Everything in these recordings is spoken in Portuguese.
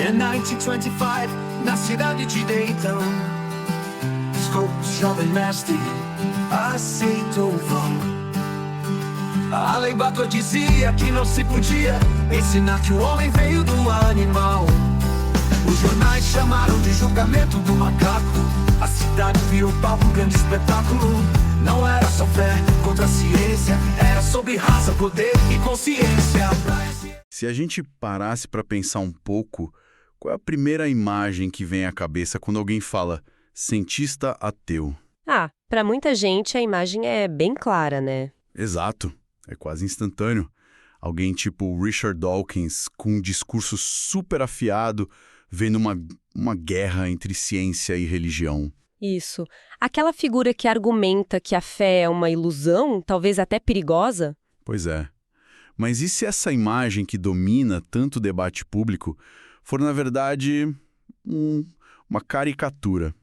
In 1925, na cidade de Dayton, Scott, jovem mestre, aceitou o vão. A lei Bator dizia que não se podia ensinar que o homem veio do animal. Os jornais chamaram de julgamento do macaco. A cidade virou palco, um grande espetáculo. Não era só fé contra a ciência, era sobre raça, poder e consciência. Se a gente parasse para pensar um pouco, qual é a primeira imagem que vem à cabeça quando alguém fala cientista ateu? Para muita gente a imagem é bem clara, né? Exato, é quase instantâneo. Alguém tipo Richard Dawkins, com um discurso super afiado, vendo uma guerra entre ciência e religião. Isso. Aquela figura que argumenta que a fé é uma ilusão, talvez até perigosa? Pois é. Mas e se essa imagem que domina tanto o debate público for, na verdade, uma caricatura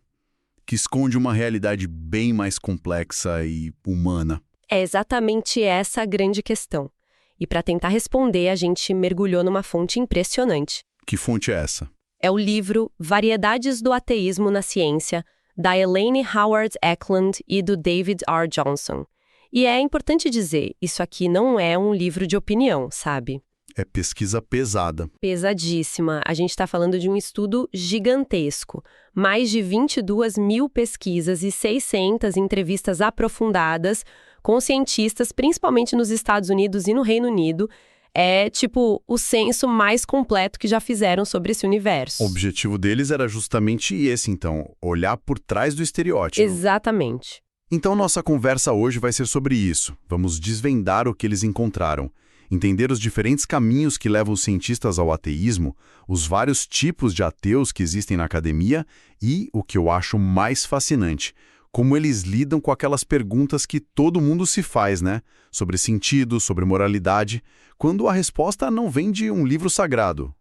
que esconde uma realidade bem mais complexa e humana? É exatamente essa a grande questão. E para tentar responder, a gente mergulhou numa fonte impressionante. Que fonte é essa? É o livro Variedades do Ateísmo na Ciência, da Elaine Howard Eklund e do David R. Johnson. E é importante dizer, isso aqui não é um livro de opinião, sabe? É pesquisa pesada. Pesadíssima. A gente está falando de um estudo gigantesco. Mais de 22 mil pesquisas e 600 entrevistas aprofundadas com cientistas, principalmente nos Estados Unidos e no Reino Unido. É, tipo, o censo mais completo que já fizeram sobre esse universo. O objetivo deles era justamente esse, então, olhar por trás do estereótipo. Exatamente. Então, nossa conversa hoje vai ser sobre isso. Vamos desvendar o que eles encontraram, entender os diferentes caminhos que levam os cientistas ao ateísmo, os vários tipos de ateus que existem na academia e, o que eu acho mais fascinante, como eles lidam com aquelas perguntas que todo mundo se faz, né? Sobre sentido, sobre moralidade, quando a resposta não vem de um livro sagrado.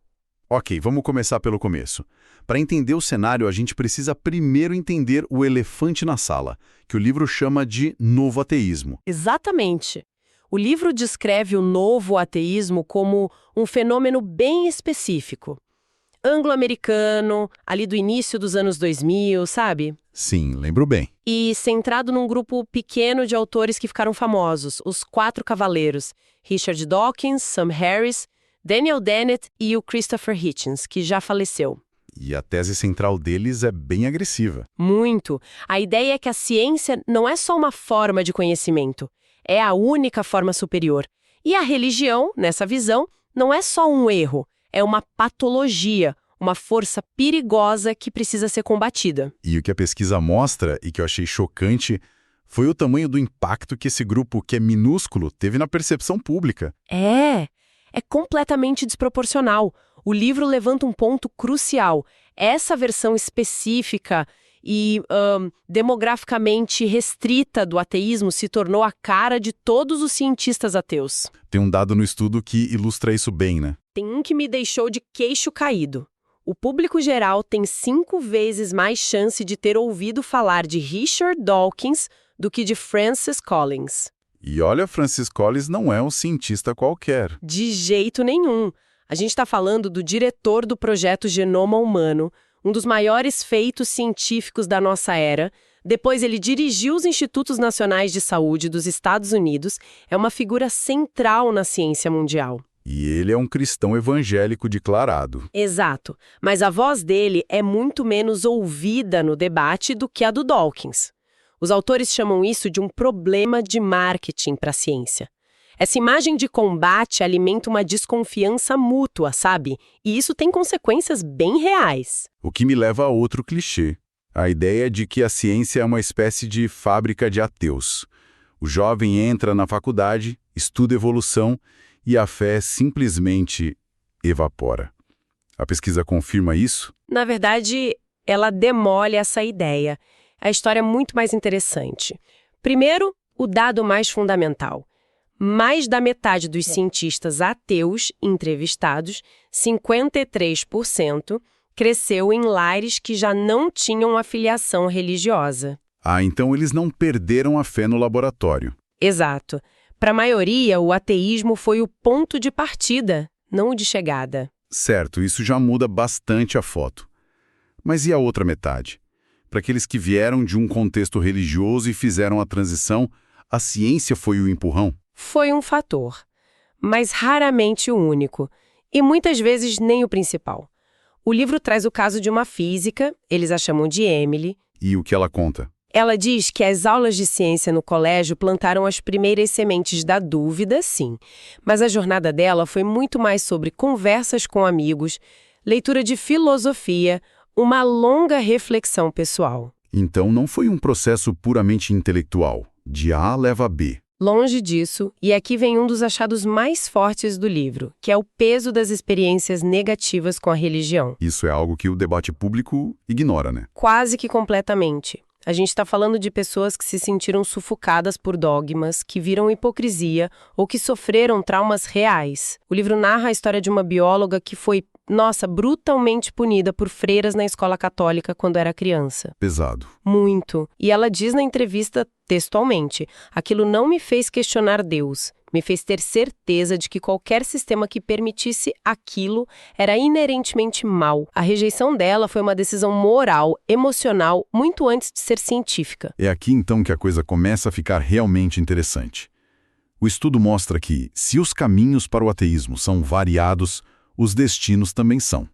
Ok, vamos começar pelo começo. Para entender o cenário, a gente precisa primeiro entender o elefante na sala, que o livro chama de novo ateísmo. Exatamente. O livro descreve o novo ateísmo como um fenômeno bem específico. Anglo-americano, ali do início dos anos 2000, sabe? Sim, lembro bem. E centrado num grupo pequeno de autores que ficaram famosos, os 4 cavaleiros, Richard Dawkins, Sam Harris, Daniel Dennett e o Christopher Hitchens, que já faleceu. E a tese central deles é bem agressiva. Muito. A ideia é que a ciência não é só uma forma de conhecimento, é a única forma superior. E a religião, nessa visão, não é só um erro, é uma patologia, uma força perigosa que precisa ser combatida. E o que a pesquisa mostra, e que eu achei chocante, foi o tamanho do impacto que esse grupo, que é minúsculo, teve na percepção pública. É completamente desproporcional. O livro levanta um ponto crucial. Essa versão específica e demograficamente restrita do ateísmo se tornou a cara de todos os cientistas ateus. Tem um dado no estudo que ilustra isso bem, né? Tem um que me deixou de queixo caído. O público geral tem 5 vezes mais chance de ter ouvido falar de Richard Dawkins do que de Francis Collins. E olha, Francis Collins não é um cientista qualquer. De jeito nenhum. A gente está falando do diretor do projeto Genoma Humano, um dos maiores feitos científicos da nossa era. Depois ele dirigiu os Institutos Nacionais de Saúde dos Estados Unidos. É uma figura central na ciência mundial. E ele é um cristão evangélico declarado. Exato. Mas a voz dele é muito menos ouvida no debate do que a do Dawkins. Os autores chamam isso de um problema de marketing para a ciência. Essa imagem de combate alimenta uma desconfiança mútua, sabe? E isso tem consequências bem reais. O que me leva a outro clichê. A ideia de que a ciência é uma espécie de fábrica de ateus. O jovem entra na faculdade, estuda evolução e a fé simplesmente evapora. A pesquisa confirma isso? Na verdade, ela demole essa ideia. A história é muito mais interessante. Primeiro, o dado mais fundamental. Mais da metade dos cientistas ateus entrevistados, 53%, cresceu em lares que já não tinham afiliação religiosa. Então eles não perderam a fé no laboratório. Exato. Para a maioria, o ateísmo foi o ponto de partida, não o de chegada. Certo, isso já muda bastante a foto. Mas e a outra metade? Para aqueles que vieram de um contexto religioso e fizeram a transição, a ciência foi o empurrão? Foi um fator, mas raramente o único, e muitas vezes nem o principal. O livro traz o caso de uma física, eles a chamam de Emily. E o que ela conta? Ela diz que as aulas de ciência no colégio plantaram as primeiras sementes da dúvida, sim, mas a jornada dela foi muito mais sobre conversas com amigos, leitura de filosofia, uma longa reflexão pessoal. Então não foi um processo puramente intelectual, de A leva a B. Longe disso, e aqui vem um dos achados mais fortes do livro, que é o peso das experiências negativas com a religião. Isso é algo que o debate público ignora, né? Quase que completamente. A gente está falando de pessoas que se sentiram sufocadas por dogmas, que viram hipocrisia ou que sofreram traumas reais. O livro narra a história de uma bióloga que foi, brutalmente punida por freiras na escola católica quando era criança. Pesado. Muito. E ela diz na entrevista, textualmente, aquilo não me fez questionar Deus. Me fez ter certeza de que qualquer sistema que permitisse aquilo era inerentemente mau. A rejeição dela foi uma decisão moral, emocional, muito antes de ser científica. É aqui então que a coisa começa a ficar realmente interessante. O estudo mostra que, se os caminhos para o ateísmo são variados, os destinos também são.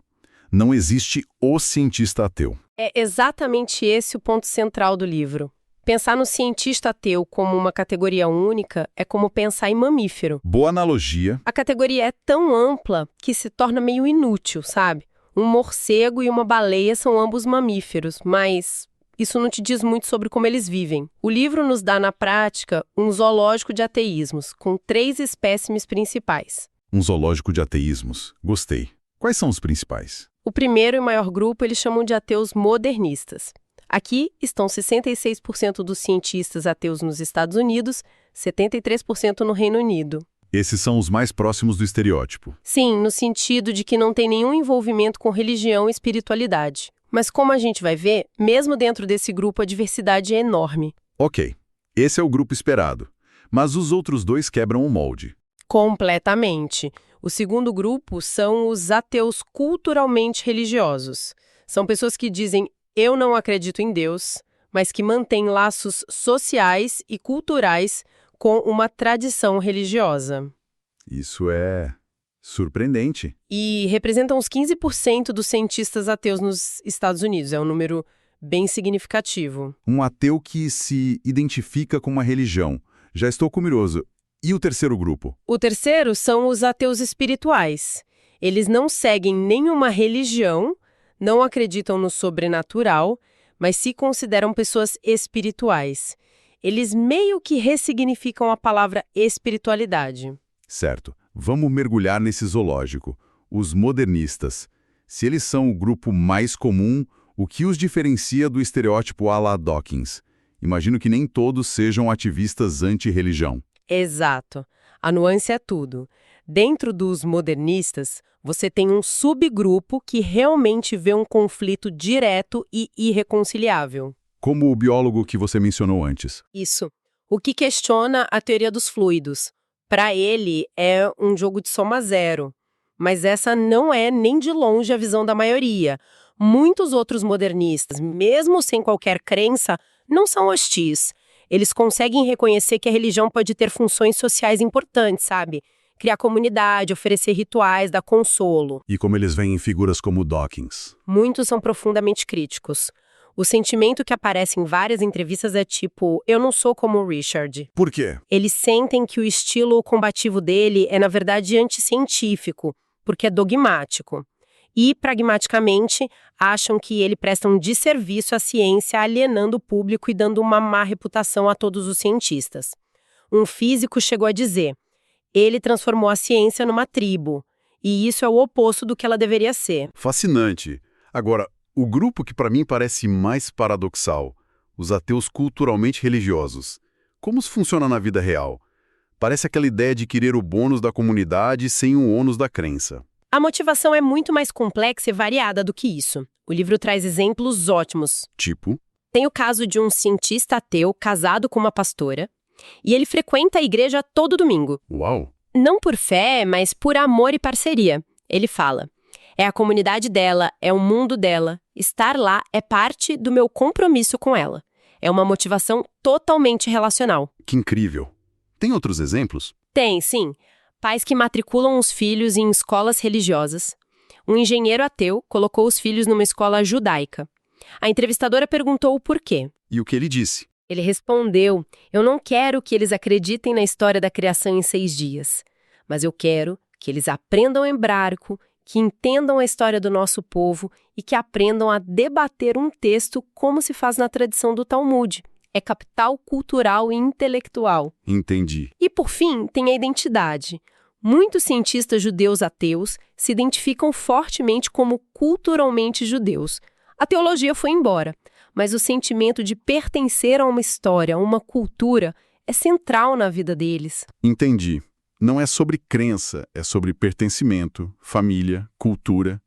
Não existe o cientista ateu. É exatamente esse o ponto central do livro. Pensar no cientista ateu como uma categoria única é como pensar em mamífero. Boa analogia. A categoria é tão ampla que se torna meio inútil, sabe? Um morcego e uma baleia são ambos mamíferos, mas isso não te diz muito sobre como eles vivem. O livro nos dá, na prática, um zoológico de ateísmos, com 3 espécimes principais. Um zoológico de ateísmos. Gostei. Quais são os principais? O primeiro e maior grupo eles chamam de ateus modernistas. Aqui estão 66% dos cientistas ateus nos Estados Unidos, 73% no Reino Unido. Esses são os mais próximos do estereótipo. Sim, no sentido de que não tem nenhum envolvimento com religião e espiritualidade. Mas como a gente vai ver, mesmo dentro desse grupo a diversidade é enorme. Ok, esse é o grupo esperado. Mas os outros 2 quebram o molde. Completamente. O segundo grupo são os ateus culturalmente religiosos. São pessoas que dizem, eu não acredito em Deus, mas que mantêm laços sociais e culturais com uma tradição religiosa. Isso é surpreendente. E representam uns 15% dos cientistas ateus nos Estados Unidos. É um número bem significativo. Um ateu que se identifica com uma religião. Já estou curioso. E o terceiro grupo? O terceiro são os ateus espirituais. Eles não seguem nenhuma religião, não acreditam no sobrenatural, mas se consideram pessoas espirituais. Eles meio que ressignificam a palavra espiritualidade. Certo. Vamos mergulhar nesse zoológico. Os modernistas. Se eles são o grupo mais comum, o que os diferencia do estereótipo à la Dawkins? Imagino que nem todos sejam ativistas anti-religião. Exato. A nuance é tudo. Dentro dos modernistas, você tem um subgrupo que realmente vê um conflito direto e irreconciliável. Como o biólogo que você mencionou antes. Isso. O que questiona a teoria dos fluidos. Para ele, é um jogo de soma zero. Mas essa não é nem de longe a visão da maioria. Muitos outros modernistas, mesmo sem qualquer crença, não são hostis. Eles conseguem reconhecer que a religião pode ter funções sociais importantes, sabe? Criar comunidade, oferecer rituais, dar consolo. E como eles veem figuras como Dawkins? Muitos são profundamente críticos. O sentimento que aparece em várias entrevistas é tipo, eu não sou como o Richard. Por quê? Eles sentem que o estilo combativo dele é, na verdade, anticientífico, porque é dogmático. E, pragmaticamente, acham que ele presta um desserviço à ciência, alienando o público e dando uma má reputação a todos os cientistas. Um físico chegou a dizer, ele transformou a ciência numa tribo, e isso é o oposto do que ela deveria ser. Fascinante. Agora, o grupo que para mim parece mais paradoxal, os ateus culturalmente religiosos. Como isso funciona na vida real? Parece aquela ideia de querer o bônus da comunidade sem o ônus da crença. A motivação é muito mais complexa e variada do que isso. O livro traz exemplos ótimos. Tipo? Tem o caso de um cientista ateu casado com uma pastora, e ele frequenta a igreja todo domingo. Uau! Não por fé, mas por amor e parceria. Ele fala, É a comunidade dela, é o mundo dela. Estar lá é parte do meu compromisso com ela. É uma motivação totalmente relacional. Que incrível. Tem outros exemplos? Tem, sim. Pais que matriculam os filhos em escolas religiosas. Um engenheiro ateu colocou os filhos numa escola judaica. A entrevistadora perguntou o porquê. E o que ele disse? Ele respondeu: eu não quero que eles acreditem na história da criação em 6 dias, mas eu quero que eles aprendam hebraico, que entendam a história do nosso povo e que aprendam a debater um texto como se faz na tradição do Talmud. É capital cultural e intelectual. Entendi. E, por fim, tem a identidade. Muitos cientistas judeus ateus se identificam fortemente como culturalmente judeus. A teologia foi embora, mas o sentimento de pertencer a uma história, a uma cultura, é central na vida deles. Entendi. Não é sobre crença, é sobre pertencimento, família, cultura.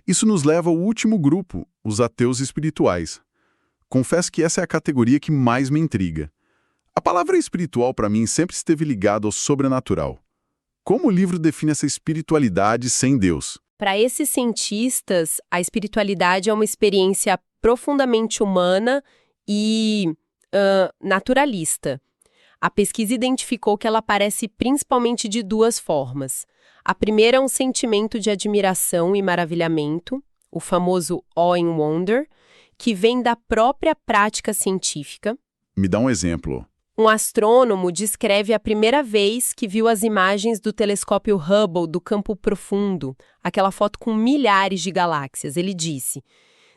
Isso nos leva ao último grupo, os ateus espirituais. Confesso que essa é a categoria que mais me intriga. A palavra espiritual, para mim, sempre esteve ligada ao sobrenatural. Como o livro define essa espiritualidade sem Deus? Para esses cientistas, a espiritualidade é uma experiência profundamente humana e naturalista. A pesquisa identificou que ela aparece principalmente de 2 formas. A primeira é um sentimento de admiração e maravilhamento, o famoso awe and wonder, que vem da própria prática científica. Me dá um exemplo. Um astrônomo descreve a primeira vez que viu as imagens do telescópio Hubble do campo profundo, aquela foto com milhares de galáxias. Ele disse: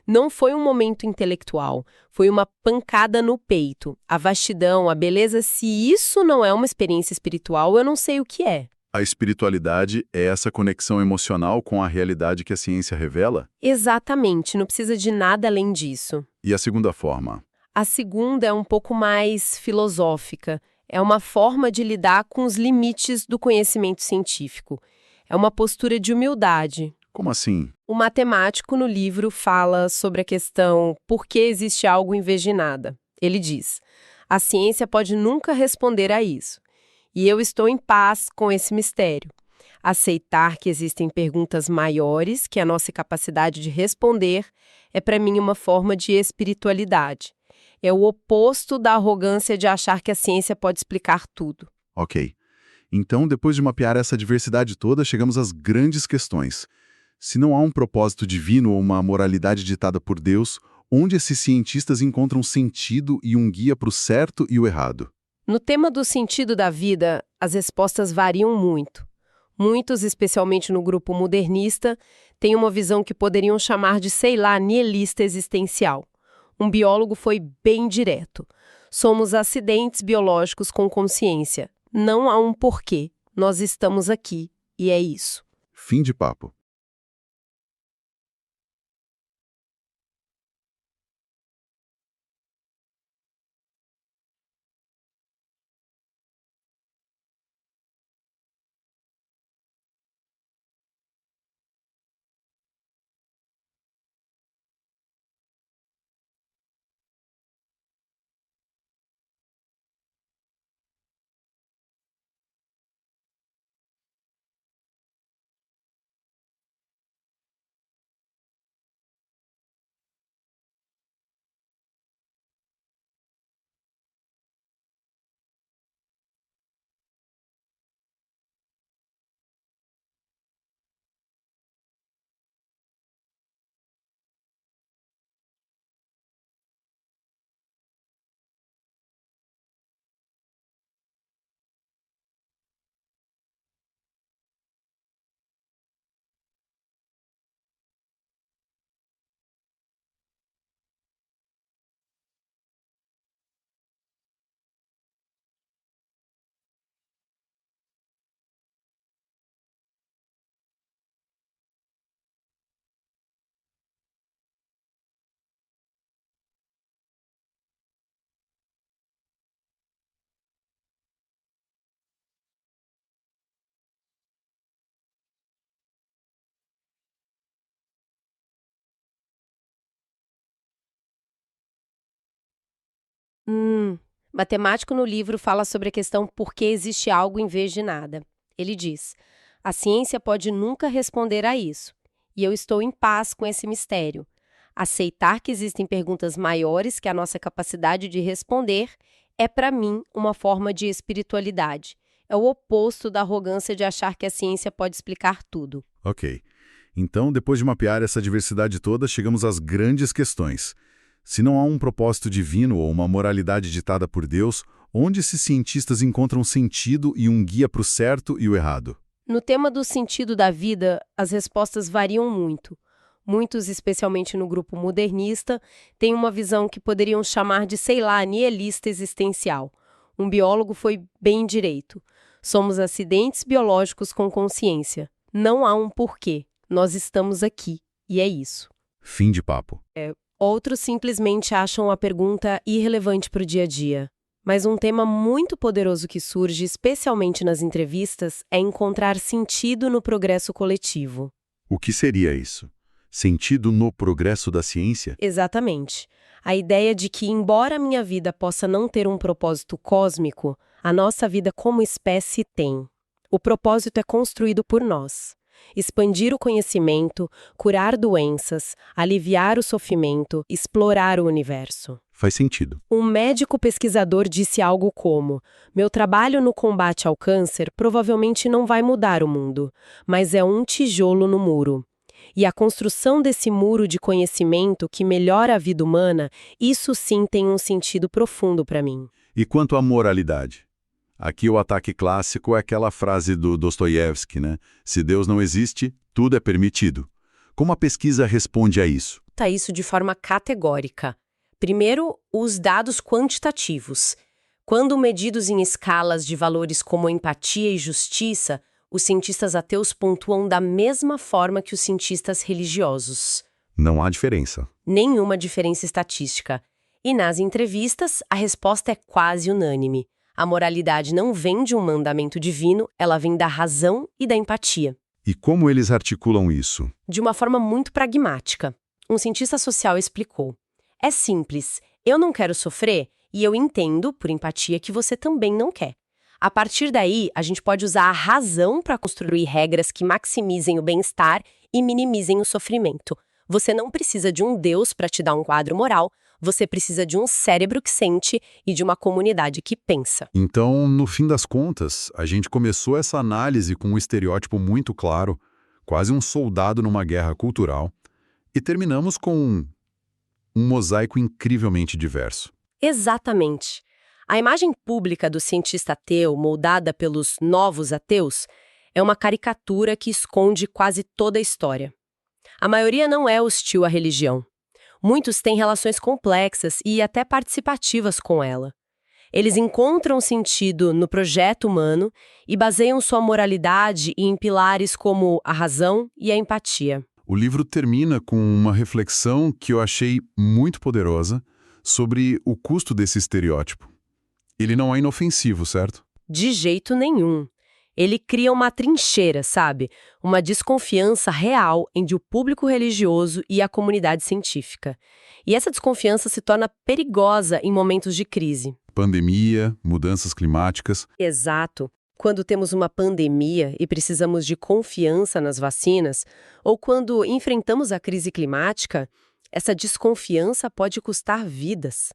não foi um momento intelectual, foi uma pancada no peito. A vastidão, a beleza, se isso não é uma experiência espiritual, eu não sei o que é. A espiritualidade é essa conexão emocional com a realidade que a ciência revela? Exatamente, não precisa de nada além disso. E a segunda forma? A segunda é um pouco mais filosófica. É uma forma de lidar com os limites do conhecimento científico. É uma postura de humildade. Como assim? O matemático no livro fala sobre a questão por que existe algo em vez de nada. Ele diz: a ciência pode nunca responder a isso. E eu estou em paz com esse mistério. Aceitar que existem perguntas maiores que a nossa capacidade de responder é, para mim, uma forma de espiritualidade. É o oposto da arrogância de achar que a ciência pode explicar tudo. Ok. Então, depois de mapear essa diversidade toda, chegamos às grandes questões. Se não há um propósito divino ou uma moralidade ditada por Deus, onde esses cientistas encontram sentido e um guia para o certo e o errado? No tema do sentido da vida, as respostas variam muito. Muitos, especialmente no grupo modernista, têm uma visão que poderiam chamar de, nihilista existencial. Um biólogo foi bem direto. Somos acidentes biológicos com consciência. Não há um porquê. Nós estamos aqui, e é isso. Fim de papo. Matemático no livro fala sobre a questão por que existe algo em vez de nada. Ele diz: a ciência pode nunca responder a isso. e eu estou em paz com esse mistério. Aceitar que existem perguntas maiores que a nossa capacidade de responder é, para mim, uma forma de espiritualidade. É o oposto da arrogância de achar que a ciência pode explicar tudo. Ok. Então, depois de mapear essa diversidade toda, chegamos às grandes questões. Se não há um propósito divino ou uma moralidade ditada por Deus, onde esses cientistas encontram sentido e um guia para o certo e o errado? No tema do sentido da vida, as respostas variam muito. Muitos, especialmente no grupo modernista, têm uma visão que poderiam chamar de, sei lá, nihilista existencial. Um biólogo foi bem direito. Somos acidentes biológicos com consciência. Não há um porquê. Nós estamos aqui. E é isso. Fim de papo. Outros simplesmente acham a pergunta irrelevante para o dia a dia. Mas um tema muito poderoso que surge, especialmente nas entrevistas, é encontrar sentido no progresso coletivo. O que seria isso? Sentido no progresso da ciência? Exatamente. A ideia de que, embora a minha vida possa não ter um propósito cósmico, a nossa vida como espécie tem. O propósito é construído por nós. Expandir o conhecimento, curar doenças, aliviar o sofrimento, explorar o universo. Faz sentido. Um médico pesquisador disse algo como: meu trabalho no combate ao câncer provavelmente não vai mudar o mundo, mas é um tijolo no muro. E a construção desse muro de conhecimento que melhora a vida humana, isso sim tem um sentido profundo para mim. E quanto à moralidade? Aqui o ataque clássico é aquela frase do Dostoiévski, né? Se Deus não existe, tudo é permitido. Como a pesquisa responde a isso? Tá isso de forma categórica. Primeiro, os dados quantitativos. Quando medidos em escalas de valores como empatia e justiça, os cientistas ateus pontuam da mesma forma que os cientistas religiosos. Não há diferença. Nenhuma diferença estatística. E nas entrevistas, a resposta é quase unânime. A moralidade não vem de um mandamento divino, ela vem da razão e da empatia. E como eles articulam isso? De uma forma muito pragmática. Um cientista social explicou: é simples, eu não quero sofrer e eu entendo, por empatia, que você também não quer. A partir daí, a gente pode usar a razão para construir regras que maximizem o bem-estar e minimizem o sofrimento. Você não precisa de um Deus para te dar um quadro moral, você precisa de um cérebro que sente e de uma comunidade que pensa. Então, no fim das contas, a gente começou essa análise com um estereótipo muito claro, quase um soldado numa guerra cultural, e terminamos com um mosaico incrivelmente diverso. Exatamente. A imagem pública do cientista ateu, moldada pelos novos ateus, é uma caricatura que esconde quase toda a história. A maioria não é hostil à religião. Muitos têm relações complexas e até participativas com ela. Eles encontram sentido no projeto humano e baseiam sua moralidade em pilares como a razão e a empatia. O livro termina com uma reflexão que eu achei muito poderosa sobre o custo desse estereótipo. Ele não é inofensivo, certo? De jeito nenhum. Ele cria uma trincheira, sabe? Uma desconfiança real entre o público religioso e a comunidade científica. E essa desconfiança se torna perigosa em momentos de crise. Pandemia, mudanças climáticas. Exato. Quando temos uma pandemia e precisamos de confiança nas vacinas, ou quando enfrentamos a crise climática, essa desconfiança pode custar vidas.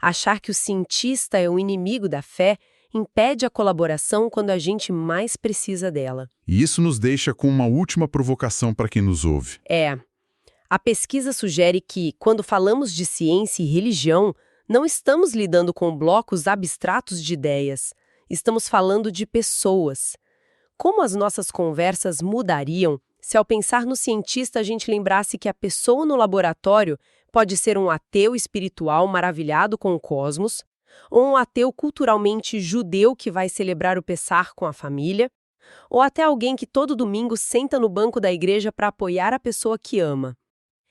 Achar que o cientista é o inimigo da fé impede a colaboração quando a gente mais precisa dela. E isso nos deixa com uma última provocação para quem nos ouve. A pesquisa sugere que, quando falamos de ciência e religião, não estamos lidando com blocos abstratos de ideias. Estamos falando de pessoas. Como as nossas conversas mudariam se, ao pensar no cientista, a gente lembrasse que a pessoa no laboratório pode ser um ateu espiritual maravilhado com o cosmos, ou um ateu culturalmente judeu que vai celebrar o Pessar com a família, ou até alguém que todo domingo senta no banco da igreja para apoiar a pessoa que ama.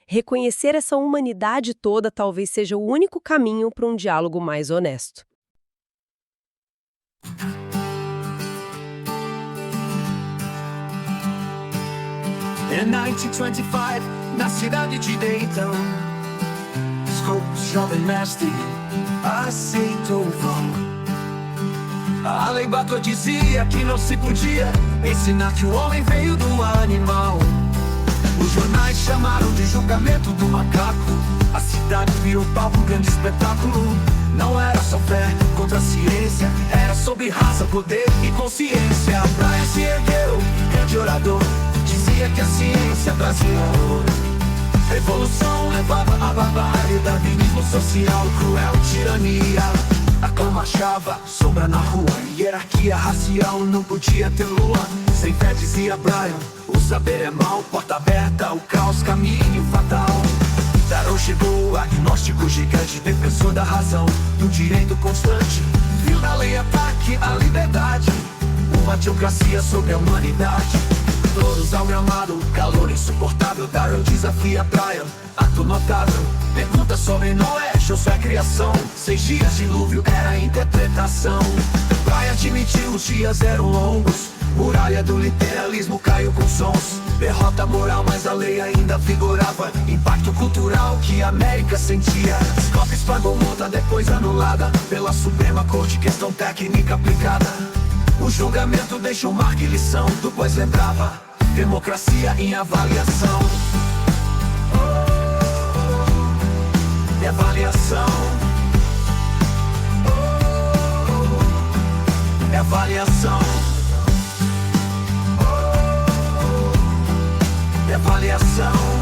Reconhecer essa humanidade toda talvez seja o único caminho para um diálogo mais honesto. Em 1925, na cidade de Dayton, Scopes, jovem mestre, aceitou o vão. A lei Bator dizia que não se podia ensinar que o homem veio do animal. Os jornais chamaram de julgamento do macaco. A cidade virou palco, um grande espetáculo. Não era só fé contra a ciência, era sobre raça, poder e consciência. A praia se ergueu, grande orador, dizia que a ciência trazia horror. Revolução levava a barbárie, darwinismo social, cruel tirania. A clã marchava, sombra na rua, hierarquia racial, não podia ter lua. Sem fé, dizia Brian, o saber é mal, porta aberta, o caos, caminho fatal. Darrow chegou, agnóstico gigante, defensor da razão, do direito constante. Viu na lei ataque à liberdade, uma teocracia sobre a humanidade. Todos ao gramado, calor insuportável. Darrow desafia Brian, ato notável. Pergunta sobre Noé, show sua criação. 6 dias de dilúvio era a interpretação. Brian admitiu, os dias eram longos. Muralha do literalismo caiu com sons. Derrota moral, mas a lei ainda vigorava. Impacto cultural que a América sentia. Scopes pagou multa, depois anulada pela Suprema Corte, questão técnica aplicada. O julgamento deixou marca e lição, do pois lembrava, democracia em avaliação. Avaliação. Avaliação. Avaliação.